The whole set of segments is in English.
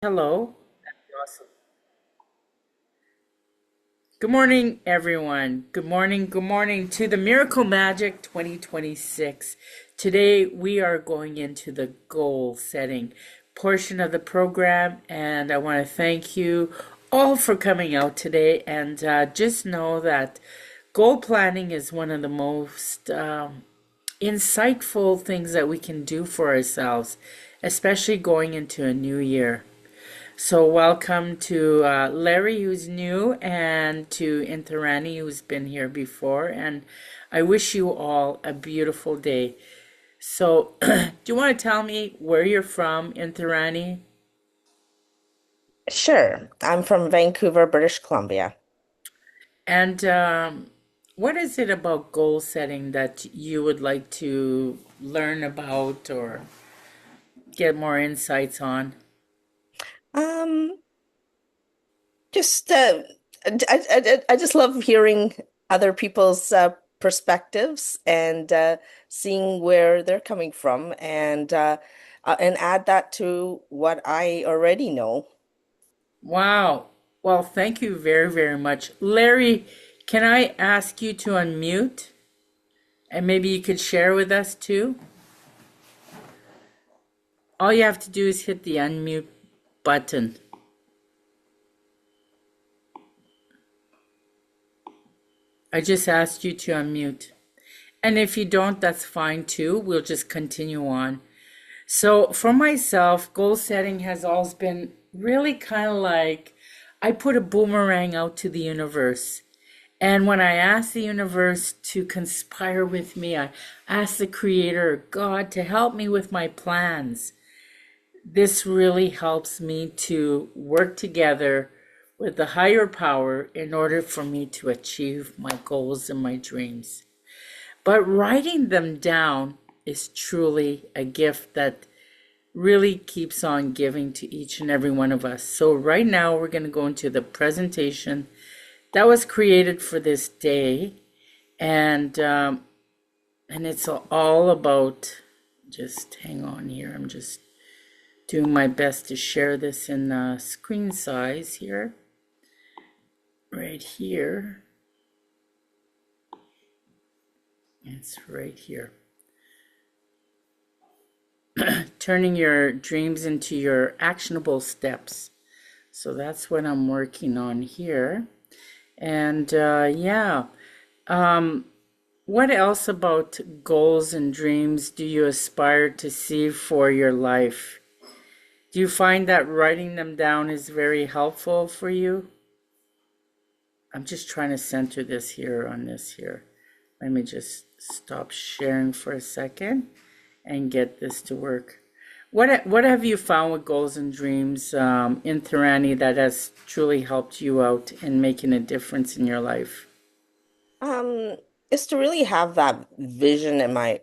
Hello. Awesome. Good morning, everyone. Good morning to the Miracle Magic 2026. Today, we are going into the goal setting portion of the program, and I want to thank you all for coming out today. And just know that goal planning is one of the most insightful things that we can do for ourselves, especially going into a new year. So welcome to Larry, who's new, and to Intharani, who's been here before. And I wish you all a beautiful day. So, do you want to tell me where you're from, Intharani? Sure. I'm from Vancouver, British Columbia. And what is it about goal setting that you would like to learn about or get more insights on? Um, just I just love hearing other people's perspectives and seeing where they're coming from and add that to what I already know. Wow. Well, thank you very, very much. Larry, can I ask you to unmute? And maybe you could share with us too. All you have to do is hit the unmute button. I just asked you to unmute. And if you don't, that's fine too. We'll just continue on. So, for myself, goal setting has always been really kind of like I put a boomerang out to the universe. And when I ask the universe to conspire with me, I ask the Creator, God, to help me with my plans. This really helps me to work together with the higher power in order for me to achieve my goals and my dreams. But writing them down is truly a gift that really keeps on giving to each and every one of us. So, right now, we're going to go into the presentation that was created for this day, and it's all about. Just hang on here. I'm just doing my best to share this in screen size here, right here. It's right here. Turning your dreams into your actionable steps. So that's what I'm working on here. And yeah, what else about goals and dreams do you aspire to see for your life? Do you find that writing them down is very helpful for you? I'm just trying to center this here on this here. Let me just stop sharing for a second and get this to work. What have you found with goals and dreams in Thorani that has truly helped you out in making a difference in your life? Um, is to really have that vision in my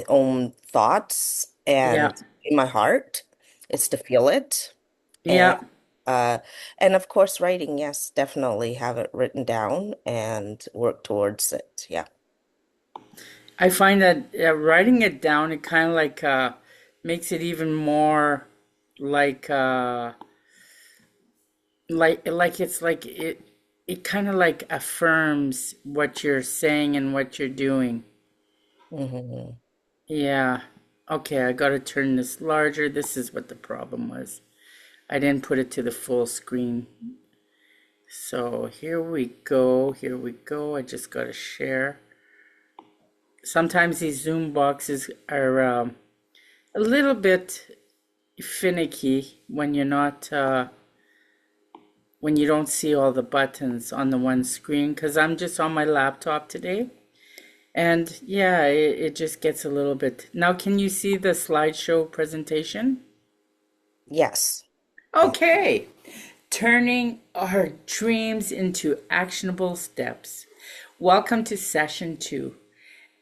own thoughts Yeah, and in my heart. It's to feel it. And yeah. uh and of course writing, yes, definitely have it written down and work towards it. Yeah. I find that writing it down, it kind of like makes it even more like it's like it kind of like affirms what you're saying and what you're doing. Hmm. Yeah. Okay, I got to turn this larger. This is what the problem was. I didn't put it to the full screen. So here we go. Here we go. I just got to share. Sometimes these Zoom boxes are a little bit finicky when you're not when you don't see all the buttons on the one screen because I'm just on my laptop today. And yeah, it just gets a little bit. Now, can you see the slideshow presentation? Yes. Okay. Turning our dreams into actionable steps. Welcome to session 2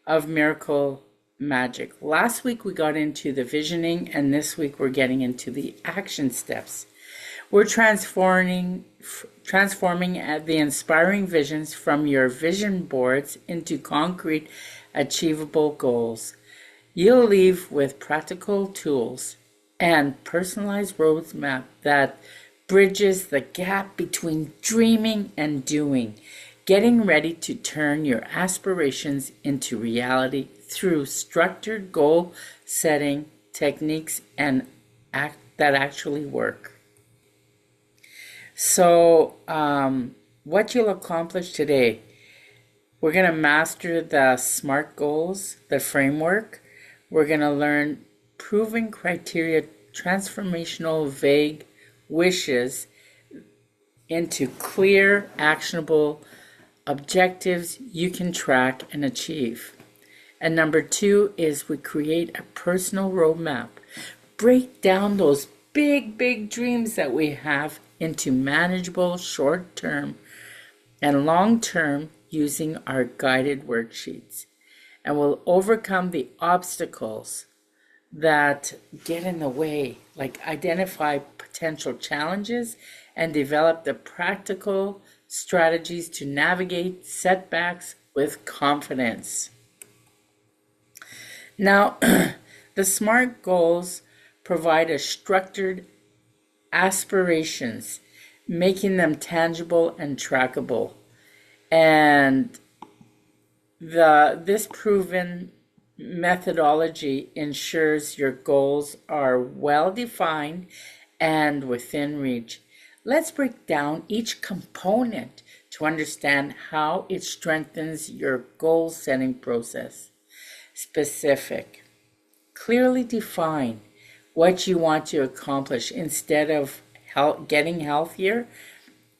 of Miracle Magic. Last week we got into the visioning, and this week we're getting into the action steps. We're transforming the inspiring visions from your vision boards into concrete, achievable goals. You'll leave with practical tools and personalized roadmap that bridges the gap between dreaming and doing, getting ready to turn your aspirations into reality through structured goal setting techniques and that actually work. So, what you'll accomplish today, we're going to master the SMART goals, the framework. We're going to learn proven criteria, transformational vague wishes into clear, actionable objectives you can track and achieve. And number 2 is we create a personal roadmap. Break down those big dreams that we have into manageable short-term and long-term using our guided worksheets. And we'll overcome the obstacles that get in the way, like identify potential challenges and develop the practical strategies to navigate setbacks with confidence. Now, the SMART goals provide a structured aspirations, making them tangible and trackable. And this proven methodology ensures your goals are well defined and within reach. Let's break down each component to understand how it strengthens your goal setting process. Specific. Clearly define what you want to accomplish. Instead of getting healthier,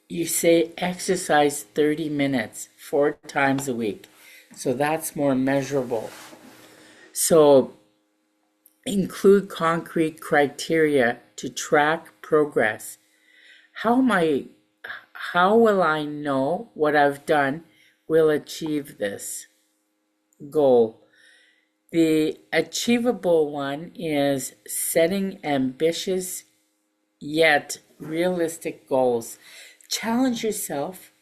you say exercise 30 minutes 4 times a week. So that's more measurable. So include concrete criteria to track progress. How will I know what I've done will achieve this goal? The achievable one is setting ambitious yet realistic goals. Challenge yourself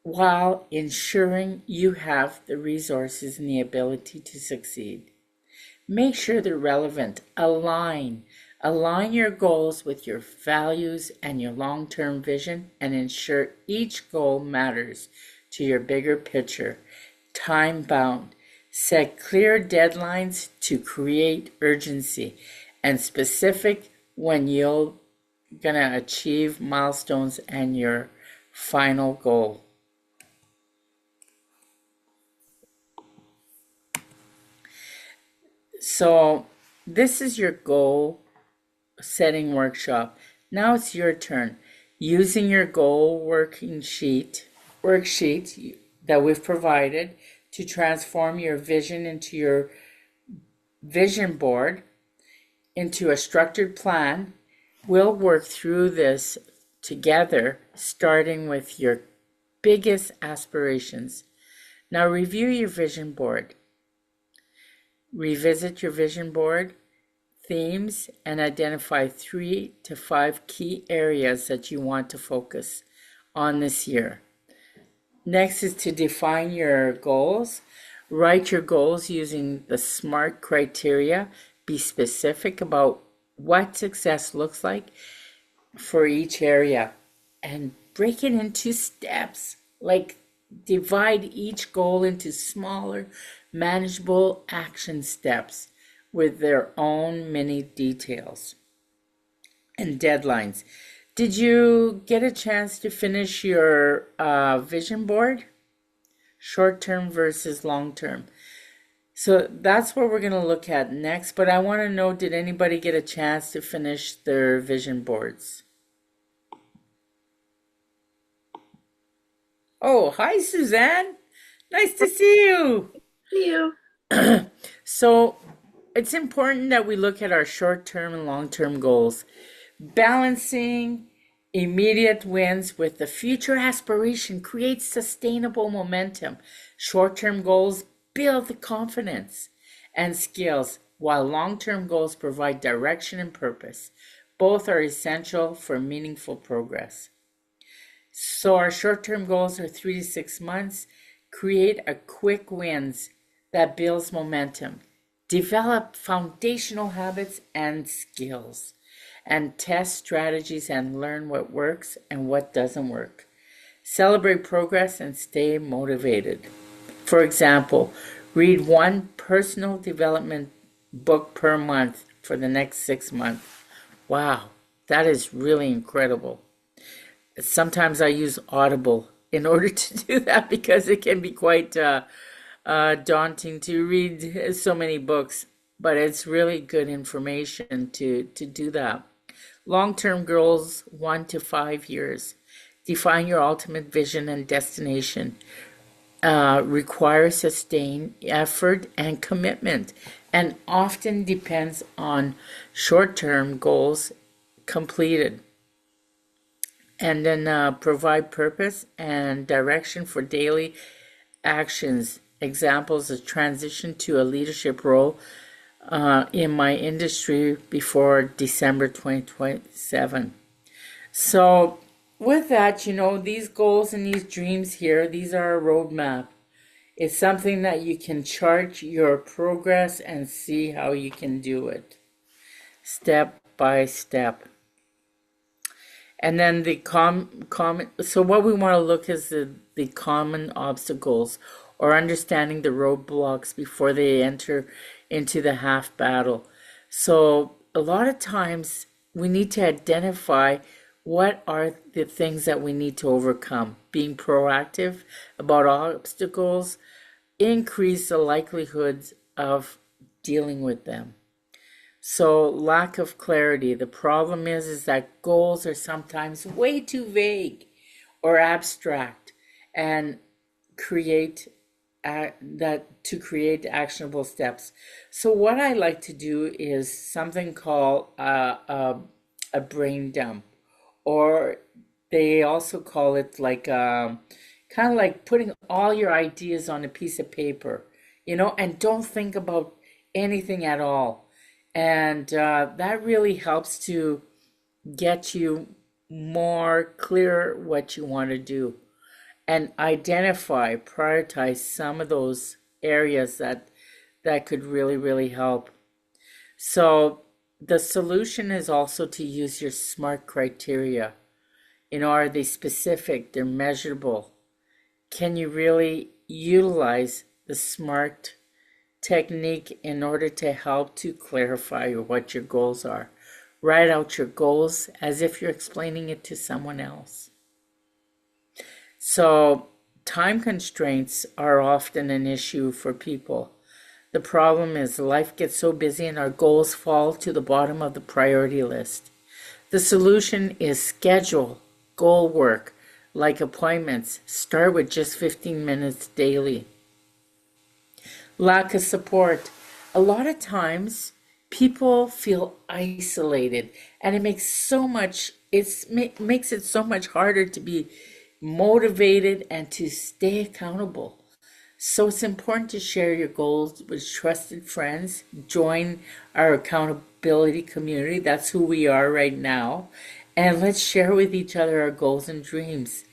while ensuring you have the resources and the ability to succeed. Make sure they're relevant. Align your goals with your values and your long-term vision, and ensure each goal matters to your bigger picture. Time-bound. Set clear deadlines to create urgency, and specific when you're going to achieve milestones and your final goal. So this is your goal setting workshop. Now it's your turn. Using your goal worksheet that we've provided to transform your vision into your vision board into a structured plan. We'll work through this together, starting with your biggest aspirations. Now review your vision board. Revisit your vision board themes and identify 3 to 5 key areas that you want to focus on this year. Next is to define your goals. Write your goals using the SMART criteria. Be specific about what success looks like for each area, and break it into steps. Like divide each goal into smaller, manageable action steps with their own mini details. And deadlines. Did you get a chance to finish your vision board? Short-term versus long-term. So that's what we're going to look at next. But I want to know, did anybody get a chance to finish their vision boards? Oh, hi, Suzanne. Nice to see you. See you. So it's important that we look at our short-term and long-term goals. Balancing immediate wins with the future aspiration creates sustainable momentum. Short-term goals build the confidence and skills, while long-term goals provide direction and purpose. Both are essential for meaningful progress. So our short-term goals are 3 to 6 months. Create a quick wins that builds momentum. Develop foundational habits and skills, and test strategies and learn what works and what doesn't work. Celebrate progress and stay motivated. For example, read one personal development book per month for the next 6 months. Wow, that is really incredible. Sometimes I use Audible in order to do that because it can be quite daunting to read so many books, but it's really good information to do that. Long-term goals, 1 to 5 years. Define your ultimate vision and destination. Require sustained effort and commitment, and often depends on short-term goals completed. And then provide purpose and direction for daily actions. Examples of transition to a leadership role in my industry before December 2027. So with that, these goals and these dreams here, these are a roadmap. It's something that you can chart your progress and see how you can do it step by step. And then the so what we want to look is the common obstacles, or understanding the roadblocks before they enter into the half battle. So a lot of times we need to identify what are the things that we need to overcome. Being proactive about obstacles increase the likelihoods of dealing with them. So lack of clarity. The problem is that goals are sometimes way too vague or abstract, and create create actionable steps. So what I like to do is something called a brain dump, or they also call it like kind of like putting all your ideas on a piece of paper, and don't think about anything at all. And that really helps to get you more clear what you want to do, and prioritize some of those areas that could really, really help. So the solution is also to use your SMART criteria. Are they specific? They're measurable. Can you really utilize the SMART technique in order to help to clarify what your goals are? Write out your goals as if you're explaining it to someone else. So time constraints are often an issue for people. The problem is life gets so busy and our goals fall to the bottom of the priority list. The solution is schedule goal work, like appointments. Start with just 15 minutes daily. Lack of support. A lot of times people feel isolated, and it makes it so much harder to be motivated and to stay accountable. So it's important to share your goals with trusted friends. Join our accountability community. That's who we are right now. And let's share with each other our goals and dreams.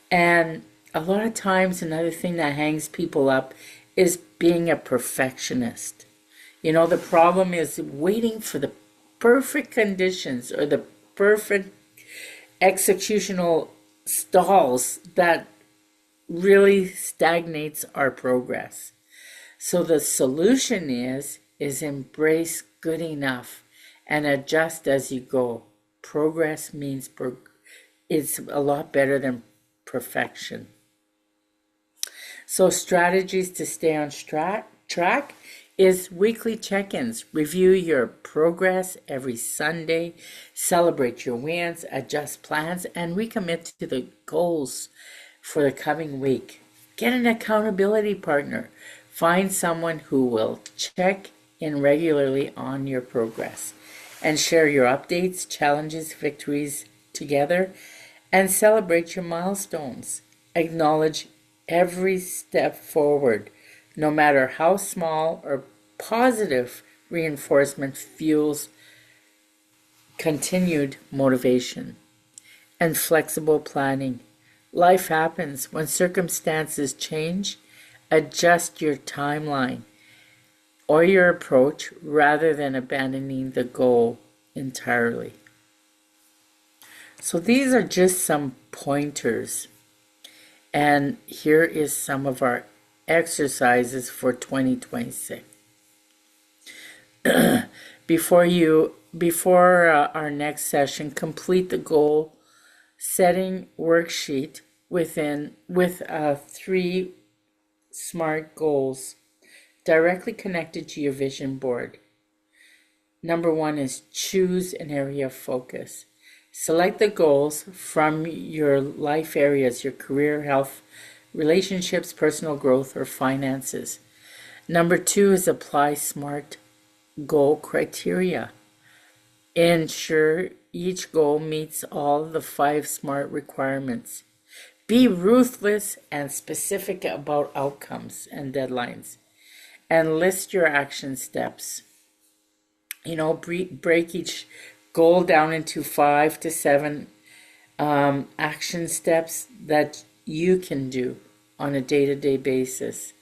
And a lot of times, another thing that hangs people up is being a perfectionist. The problem is waiting for the perfect conditions or the perfect executional stalls that really stagnates our progress. So the solution is embrace good enough and adjust as you go. Progress means it's a lot better than perfection. So strategies to stay on track is weekly check-ins. Review your progress every Sunday. Celebrate your wins, adjust plans, and recommit to the goals for the coming week. Get an accountability partner. Find someone who will check in regularly on your progress and share your updates, challenges, victories together, and celebrate your milestones. Acknowledge every step forward, no matter how small, or positive reinforcement fuels continued motivation. And flexible planning. Life happens. When circumstances change, adjust your timeline. or your approach rather than abandoning the goal entirely. So these are just some pointers. And here is some of our exercises for 2026. Before our next session, complete the goal setting worksheet with 3 SMART goals directly connected to your vision board. Number 1 is choose an area of focus. Select the goals from your life areas, your career, health, relationships, personal growth, or finances. Number 2 is apply SMART goal criteria. Ensure each goal meets all the 5 SMART requirements. Be ruthless and specific about outcomes and deadlines. And list your action steps. Break each goal down into 5 to 7 action steps that you can do on a day-to-day basis.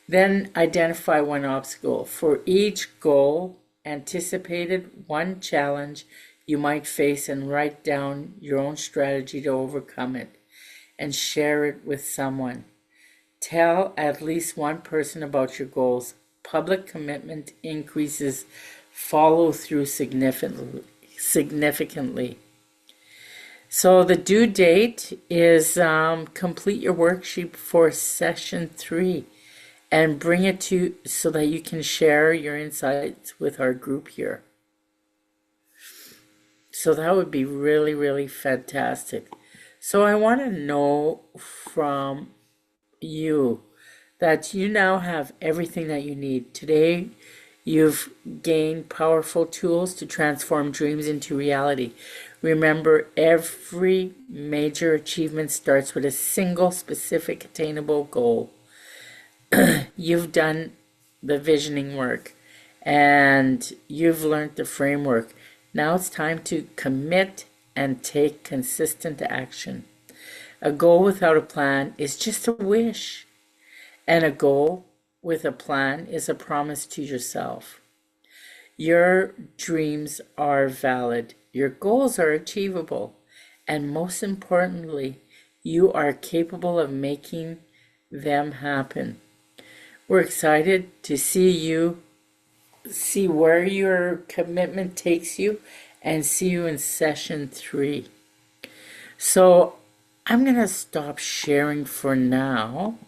Then identify 1 obstacle. For each goal, anticipated 1 challenge you might face and write down your own strategy to overcome it and share it with someone. Tell at least 1 person about your goals. Public commitment increases follow through significantly. So the due date is complete your worksheet for session 3 and bring it to so that you can share your insights with our group here. So that would be really, really fantastic. So I want to know from you that you now have everything that you need. Today, you've gained powerful tools to transform dreams into reality. Remember, every major achievement starts with a single specific attainable goal. You've done the visioning work and you've learned the framework. Now it's time to commit and take consistent action. A goal without a plan is just a wish, and a goal with a plan is a promise to yourself. Your dreams are valid, your goals are achievable, and most importantly, you are capable of making them happen. We're excited to see where your commitment takes you, and see you in session 3. So I'm going to stop sharing for now,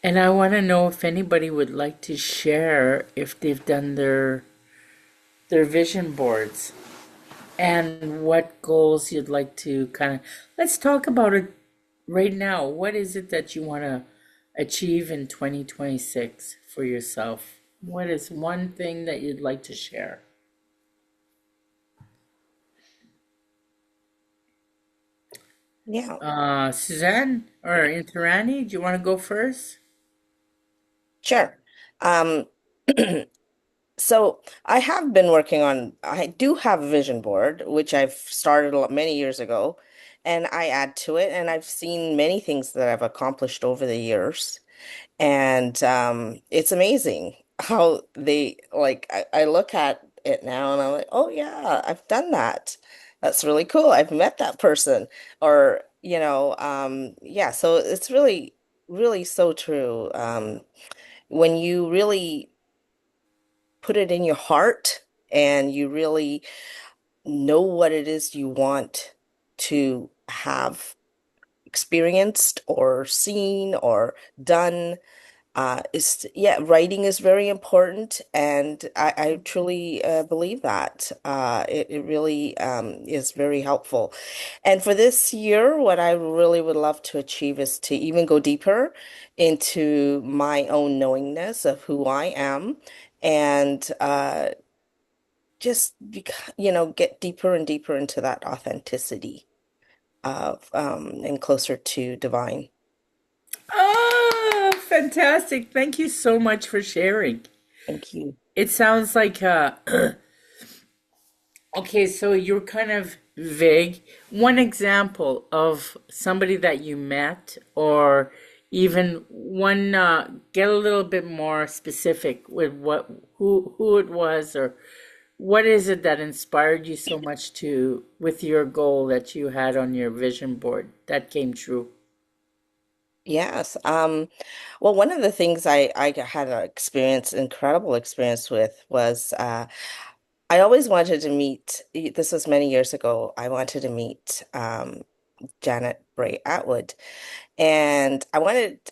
and I want to know if anybody would like to share if they've done their vision boards and what goals you'd like to let's talk about it right now. What is it that you want to achieve in 2026 for yourself? What is one thing that you'd like to share? Yeah, Suzanne or Interani, do you want to go first? sure. Um, So I have been working on, I do have a vision board, which I've started many years ago, and I add to it, and I've seen many things that I've accomplished over the years. And it's amazing how I look at it now and I'm like, oh yeah, I've done that. That's really cool. I've met that person. Or, yeah, so it's really, really so true. When you really put it in your heart and you really know what it is you want to have experienced or seen or done, writing is very important, and I truly believe that it really is very helpful. And for this year, what I really would love to achieve is to even go deeper into my own knowingness of who I am, and just get deeper and deeper into that authenticity of and closer to divine. Oh, fantastic. Thank you so much for sharing. Thank you. It sounds like okay, so you're kind of vague. One example of somebody that you met or Even one, get a little bit more specific with who it was, or what is it that inspired you so much to with your goal that you had on your vision board that came true? Yes. Well, one of the things I had an experience, incredible experience with was I always wanted to meet, this was many years ago, I wanted to meet Janet Bray Atwood. And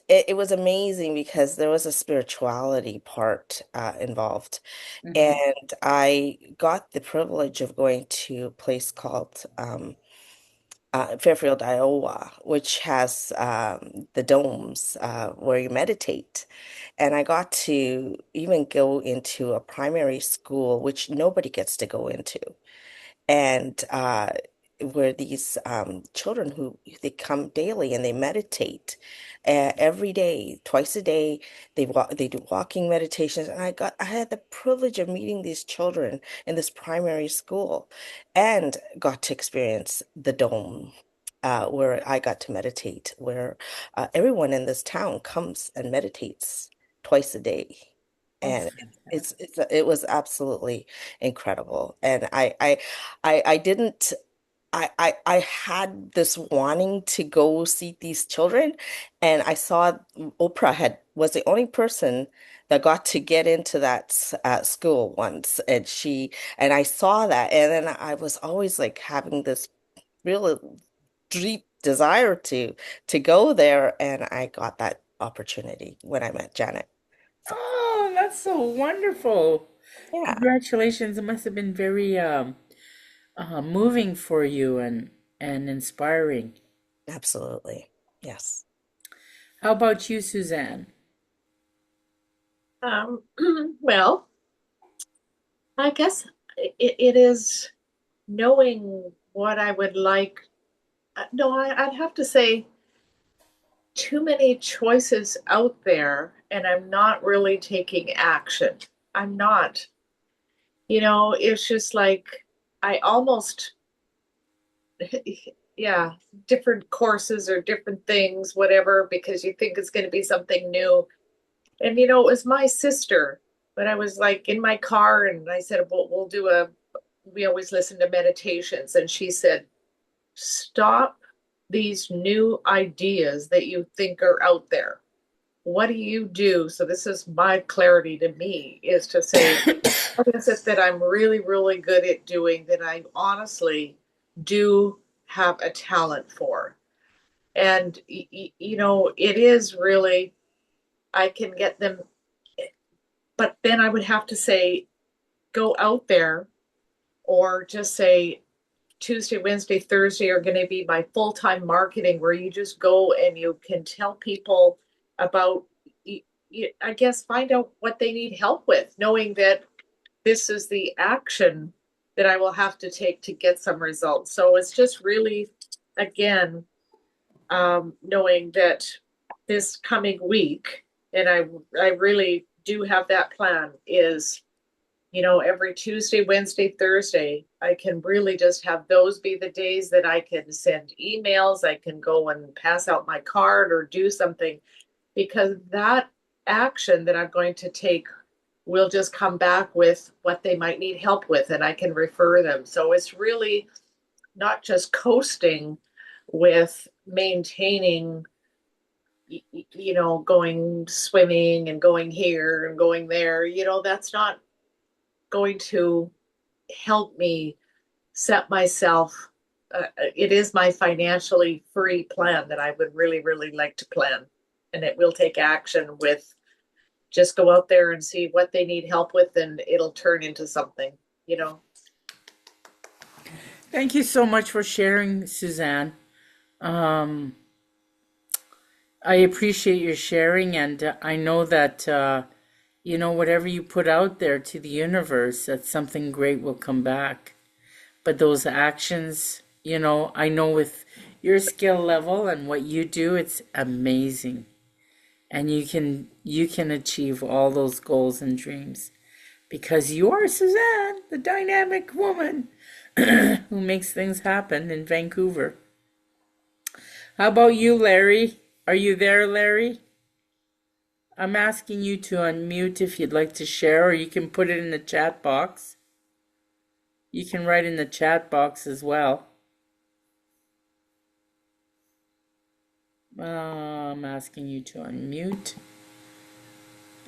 it was amazing because there was a spirituality part involved. Hmm. And I got the privilege of going to a place called Fairfield, Iowa, which has the domes where you meditate. And I got to even go into a primary school, which nobody gets to go into, and where these children who they come daily and they meditate every day, twice a day. They do walking meditations, and I had the privilege of meeting these children in this primary school, and got to experience the dome. Where I got to meditate, where everyone in this town comes and meditates twice a day, Oh, and fantastic. it was absolutely incredible. And I didn't I had this wanting to go see these children, and I saw Oprah had was the only person that got to get into that school once, and I saw that, and then I was always like having this real deep desire to go there, and I got that opportunity when I met Janet. So Oh, that's so wonderful. yeah, Congratulations. It must have been very moving for you and inspiring. absolutely. Yes. How about you, Suzanne? Um, well, I guess it is knowing what I would like. No, I'd have to say too many choices out there, and I'm not really taking action. I'm not. It's just like I almost, yeah, different courses or different things, whatever, because you think it's going to be something new. And it was my sister, but I was like in my car and I said, we'll do we always listen to meditations. And she said, stop these new ideas that you think are out there. What do you do? So this is my clarity to me is to say, what is it that I'm really, really good at doing that I honestly do have a talent for? And, it is really, I can get them, but then I would have to say, go out there or just say Tuesday, Wednesday, Thursday are going to be my full time marketing where you just go and you can tell people about, I guess, find out what they need help with, knowing that this is the action that I will have to take to get some results. So it's just really, again, knowing that this coming week, and I really do have that plan, is every Tuesday, Wednesday, Thursday, I can really just have those be the days that I can send emails, I can go and pass out my card or do something, because that action that I'm going to take will just come back with what they might need help with, and I can refer them. So it's really not just coasting with maintaining, going swimming and going here and going there. That's not going to help me set myself. It is my financially free plan that I would really, really like to plan. And it will take action with just go out there and see what they need help with, and it'll turn into something, you know. Thank you so much for sharing, Suzanne. Um, I appreciate your sharing, and I know that whatever you put out there to the universe, that something great will come back. But those actions, I know with your skill level and what you do, it's amazing, and you can achieve all those goals and dreams because you are Suzanne, the dynamic woman who makes things happen in Vancouver. How about you, Larry? Are you there, Larry? I'm asking you to unmute if you'd like to share, or you can put it in the chat box. You can write in the chat box as well. I'm asking you to unmute.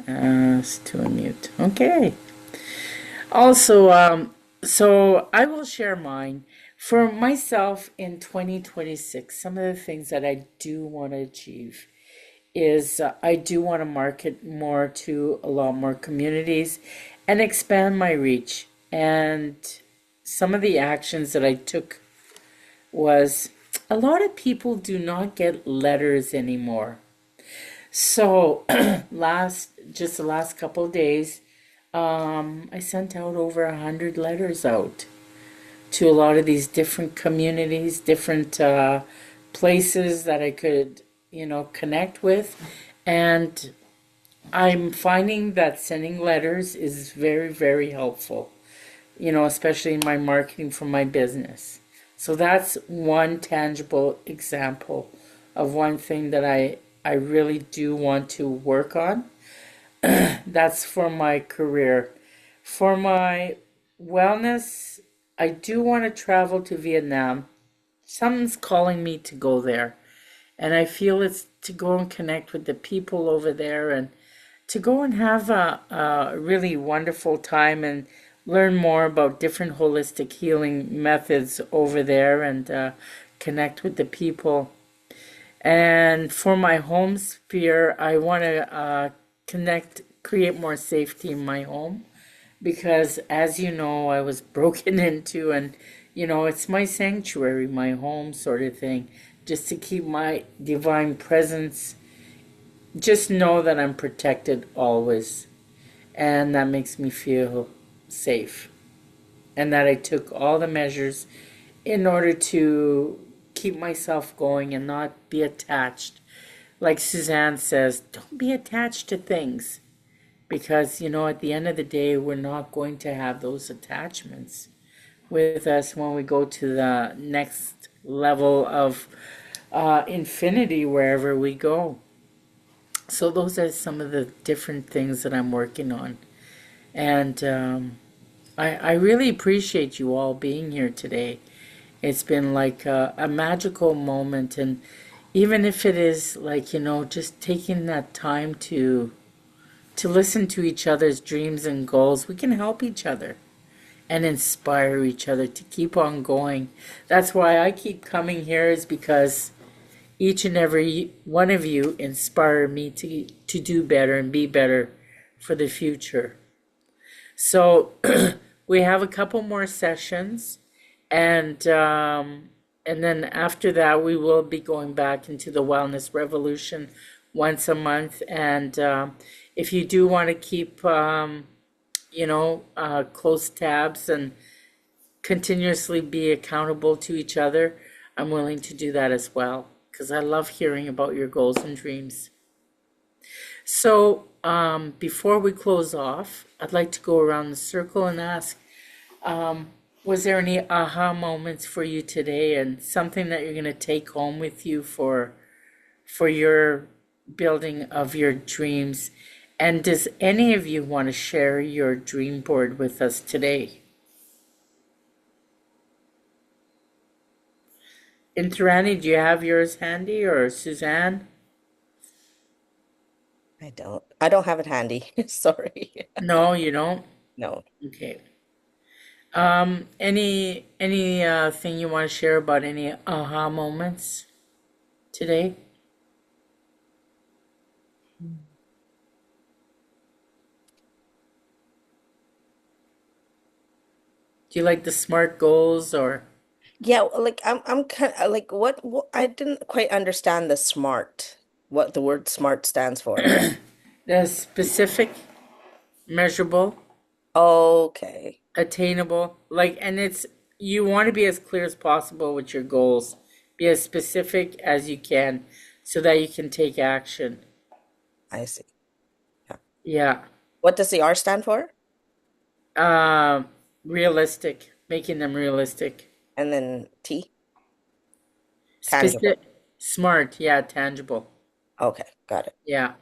Ask to unmute. Okay. Also, so I will share mine. For myself in 2026, some of the things that I do want to achieve is I do want to market more to a lot more communities and expand my reach. And some of the actions that I took was a lot of people do not get letters anymore. So the last couple of days, I sent out over 100 letters out to a lot of these different communities, different places that I could, connect with. And I'm finding that sending letters is very, very helpful, especially in my marketing for my business. So that's one tangible example of one thing that I really do want to work on. That's for my career. For my wellness, I do want to travel to Vietnam. Something's calling me to go there. And I feel it's to go and connect with the people over there and to go and have a really wonderful time and learn more about different holistic healing methods over there and connect with the people. And for my home sphere, I want to create more safety in my home because, as you know, I was broken into, and it's my sanctuary, my home sort of thing, just to keep my divine presence. Just know that I'm protected always, and that makes me feel safe, and that I took all the measures in order to keep myself going and not be attached. Like Suzanne says, don't be attached to things because, at the end of the day, we're not going to have those attachments with us when we go to the next level of infinity, wherever we go. So, those are some of the different things that I'm working on. And I really appreciate you all being here today. It's been like a magical moment. And even if it is like, just taking that time to listen to each other's dreams and goals, we can help each other and inspire each other to keep on going. That's why I keep coming here, is because each and every one of you inspire me to do better and be better for the future. So we have a couple more sessions, and then after that we will be going back into the wellness revolution once a month. And if you do want to keep close tabs and continuously be accountable to each other, I'm willing to do that as well because I love hearing about your goals and dreams. So before we close off, I'd like to go around the circle and ask, was there any aha moments for you today and something that you're going to take home with you for your building of your dreams? And does any of you want to share your dream board with us today? Intirani, do you have yours handy, or Suzanne? I don't have it handy. Sorry. No, you don't? No. Okay. Any thing you want to share about any aha moments today? Do you like the SMART goals or Yeah, like I'm kind of like what I didn't quite understand what the word smart stands for. the specific, measurable, Okay, attainable? Like, and it's you want to be as clear as possible with your goals. Be as specific as you can so that you can take action. I see. Yeah. Yeah. What does the R stand for? Uh, Realistic, making them realistic. And then T, tangible. Specific, smart, yeah, tangible. Okay, got it. Yeah.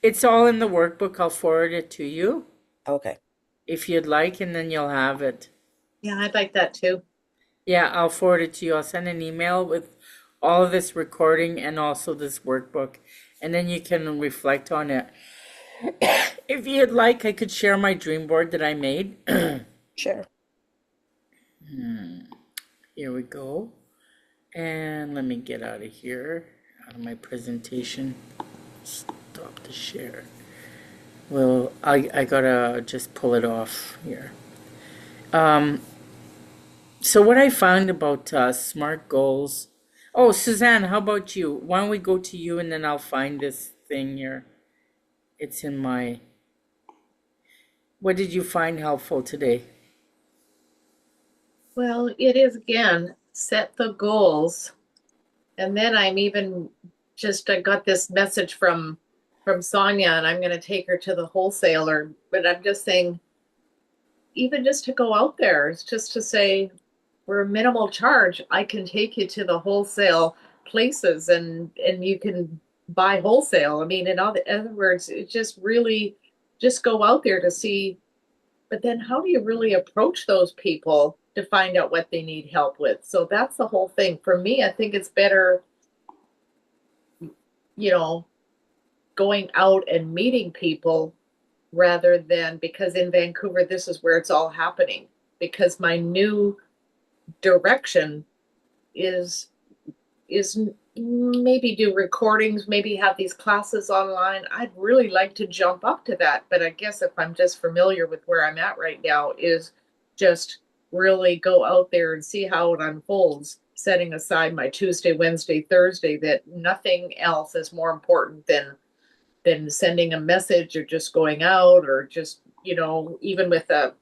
It's all in the workbook. I'll forward it to you Okay. if you'd like, and then you'll have it. Yeah, I'd like that too. Yeah, I'll forward it to you. I'll send an email with all of this recording and also this workbook, and then you can reflect on it. If you'd like, I could share my dream board that I made. Sure. Here we go. And let me get out of here, out of my presentation. Stop the share. Well, I gotta just pull it off here. So what I found about SMART goals. Oh, Suzanne, how about you? Why don't we go to you and then I'll find this thing here. It's in my. What did you find helpful today? Well, it is again, set the goals. And then I'm even just I got this message from Sonia and I'm going to take her to the wholesaler, but I'm just saying even just to go out there, it's just to say for a minimal charge, I can take you to the wholesale places and you can buy wholesale. I mean, in other words, it just really just go out there to see. But then how do you really approach those people to find out what they need help with? So that's the whole thing. For me, I think it's better, you know, going out and meeting people rather than because in Vancouver, this is where it's all happening. Because my new direction is is maybe do recordings, maybe have these classes online. I'd really like to jump up to that, but I guess if I'm just familiar with where I'm at right now, is just really go out there and see how it unfolds, setting aside my Tuesday, Wednesday, Thursday, that nothing else is more important than sending a message or just going out or just, even with that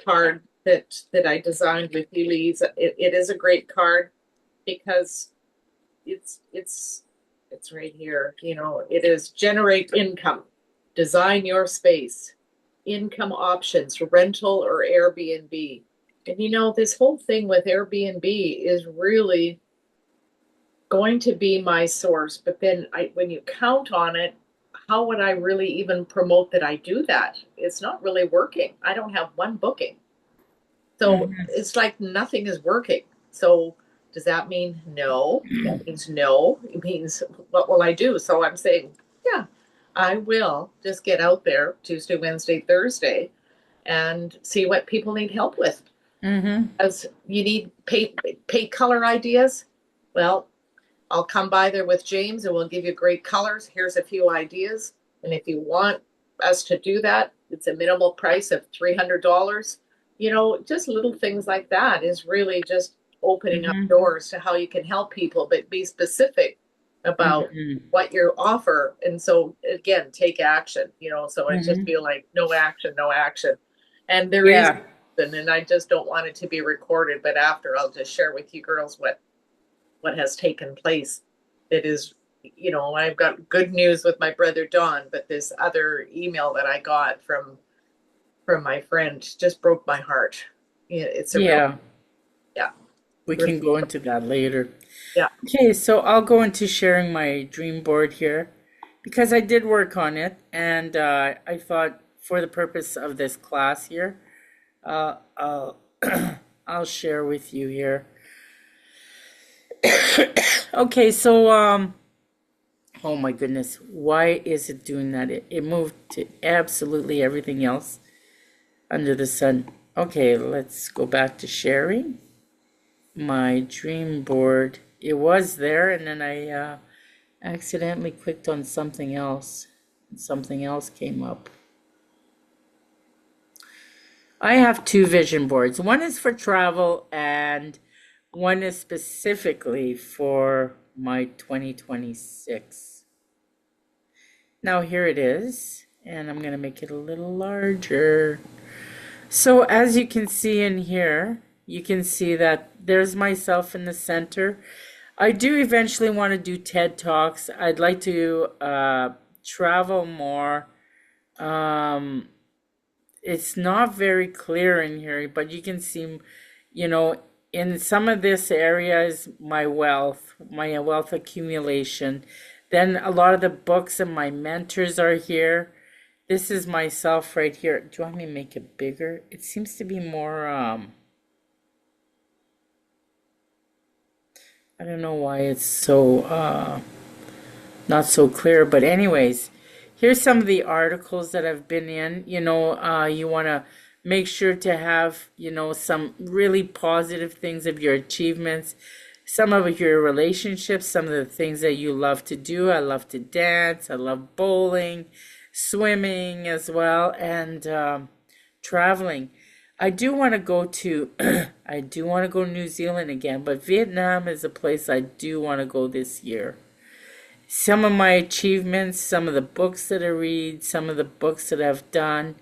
card that I designed with Elise, it is a great card because it's right here. It is generate income, design your space, income options, rental or Airbnb. And this whole thing with Airbnb is really going to be my source. But then when you count on it, how would I really even promote that I do that? It's not really working. I don't have one booking. So Mm-hmm. it's like nothing is working. So does that mean no? That means no. It means what will I do? So I'm saying, yeah, I will just get out there Tuesday, Wednesday, Thursday and see what people need help with. Mm-hmm. As you need paint color ideas, well, I'll come by there with James and we'll give you great colors. Here's a few ideas. And if you want us to do that, it's a minimal price of $300. Just little things like that is really just opening up Mm-hmm. doors to how you can help people, but be specific about Mm-hmm. what you offer. And so again, take action, so I just Mm-hmm. feel like no action, no action. And there is, Yeah. and I just don't want it to be recorded, but after I'll just share with you girls what has taken place. It is, I've got good news with my brother Don, but this other email that I got from my friend just broke my heart. It's a real, Yeah. yeah, We can go into that later. yeah. Okay, so I'll go into sharing my dream board here because I did work on it and I thought for the purpose of this class here, I'll I'll share with you here. Okay, so oh my goodness, why is it doing that? It moved to absolutely everything else under the sun. Okay, let's go back to sharing my dream board. It was there, and then I accidentally clicked on something else. Something else came up. I have two vision boards. One is for travel, and one is specifically for my 2026. Now here it is, and I'm going to make it a little larger. So as you can see in here, you can see that there's myself in the center. I do eventually want to do TED Talks. I'd like to travel more. Um, it's not very clear in here, but you can see, in some of this area is my wealth accumulation. Then a lot of the books and my mentors are here. This is myself right here. Do you want me to make it bigger? It seems to be more, I don't know why it's so, not so clear, but anyways, here's some of the articles that I've been in. You want to make sure to have, some really positive things of your achievements, some of your relationships, some of the things that you love to do. I love to dance, I love bowling, swimming as well, and traveling. I do want to go to, I do want to go to New Zealand again, but Vietnam is a place I do want to go this year. Some of my achievements, some of the books that I read, some of the books that I've done,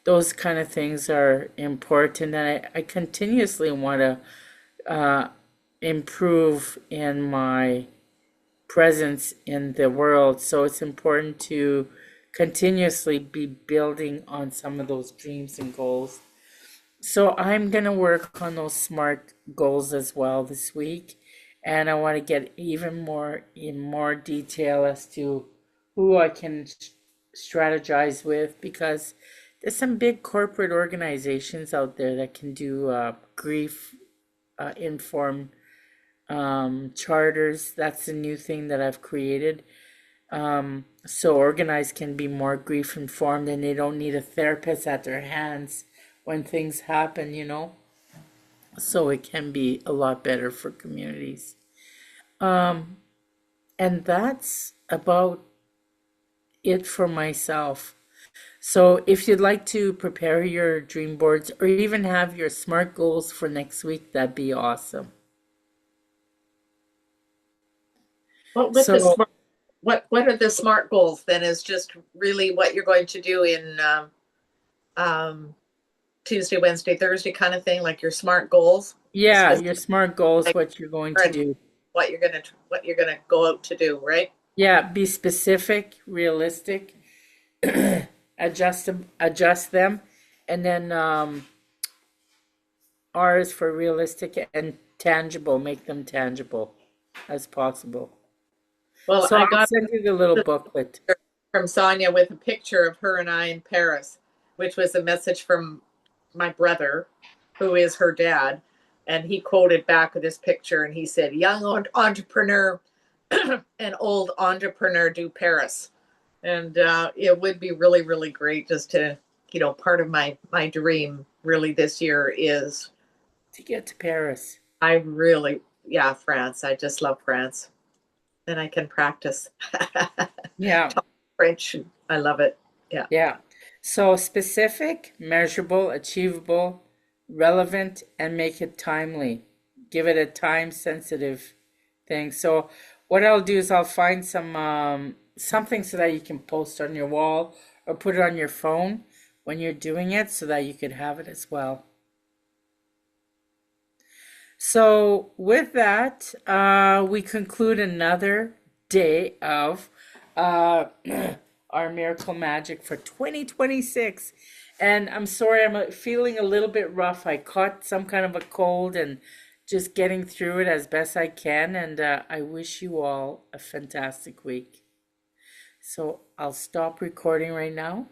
those kind of things are important. And I continuously want to improve in my presence in the world. So it's important to continuously be building on some of those dreams and goals. So I'm going to work on those SMART goals as well this week. And I want to get even more in more detail as to who I can strategize with, because there's some big corporate organizations out there that can do grief informed charters. That's a new thing that I've created. So organized can be more grief informed, and they don't need a therapist at their hands when things happen. So it can be a lot better for communities. And that's about it for myself. So if you'd like to prepare your dream boards or even have your SMART goals for next week, that'd be awesome. Well, with the So smart, what are the SMART goals then? Is just really what you're going to do in um, Tuesday, Wednesday, Thursday kind of thing, like your SMART goals, yeah, specific, your SMART goals, like what you're going to do. what you're gonna go out to do, right? Yeah, be specific, realistic, adjust them, and then R is for realistic and tangible. Make them tangible as possible. Well, So I I'll got send you the little a booklet. picture from Sonia with a picture of her and I in Paris, which was a message from my brother, who is her dad, and he quoted back of this picture and he said, "Young entrepreneur and old entrepreneur do Paris." And it would be really, really great just to, part of my dream really this year is To get to Paris. I really, yeah, France. I just love France. And I can practice Yeah, talk French. I love it. Yeah. yeah. So specific, measurable, achievable, relevant, and make it timely. Give it a time sensitive thing. So what I'll do is I'll find some something so that you can post on your wall or put it on your phone when you're doing it so that you could have it as well. So with that, we conclude another day of uh, our miracle magic for 2026. And I'm sorry, I'm feeling a little bit rough. I caught some kind of a cold and just getting through it as best I can. And I wish you all a fantastic week. So I'll stop recording right now.